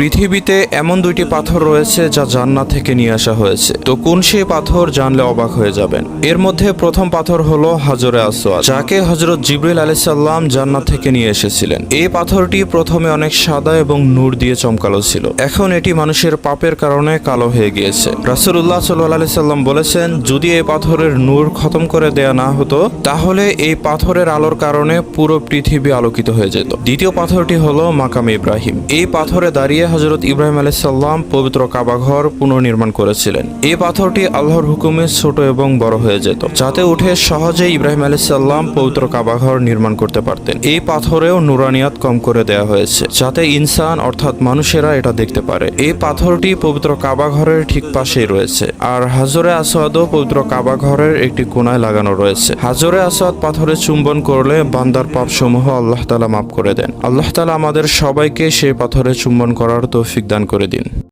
পৃথিবীতে এমন দুইটি পাথর রয়েছে যা জান্নাত থেকে নিয়ে আসা হয়েছে। তো কোন সেই পাথর জানলে অবাক হয়ে যাবেন। এর মধ্যে প্রথম পাথর হলো হাজরে আসওয়াদ, যাকে হযরত জিবরিল আলাইহিস সালাম জান্নাত থেকে নিয়ে এসেছিলেন। এই পাথরটি প্রথমে অনেক সাদা এবং নূর দিয়ে চমকালো ছিল। এখন এটি মানুষের পাপের কারণে কালো হয়ে গিয়েছে। রাসূলুল্লাহ সাল্লাল্লাহু আলাইহি সাল্লাম বলেছেন, যদি এই পাথরের নূর খতম করে দেয়া না হতো তাহলে এই পাথরের আলোর কারণে পুরো পৃথিবী আলোকিত হয়ে যেত। দ্বিতীয় পাথরটি হলো মাকামে ইব্রাহিম। এই পাথরে দাঁড়িয়ে হযরত ইব্রাহিম আলাইহিস সালাম পবিত্র কাবা ঘর পুনর্নির্মাণ করেছিলেন। এই পাথরটি আল্লাহর হুকুমে ছোট এবং বড় হয়ে যেত, যাতে উঠে সহজেই ইব্রাহিম আলাইহিস সালাম পবিত্র কাবা ঘর নির্মাণ করতে পারতেন। এই পাথরেও নুরানিয়াত কম করে দেয়া হয়েছে, যাতে ইনসান অর্থাৎ মানুষেরা এটা দেখতে পারে। এই পাথরটি পবিত্র কাবা ঘরের ঠিক পাশেই রয়েছে। আর হাজরে আসওয়াদও পবিত্র কাবা ঘরের একটি কোণায় লাগানো রয়েছে। হাজরে আসওয়াদ পাথরে চুম্বন করলে বান্দার পাপসমূহ আল্লাহ তাআলা মাফ করে দেন। আল্লাহ তাআলা আমাদের সবাইকে সেই পাথরে চুম্বন করার তৌফিক দান করে দিন।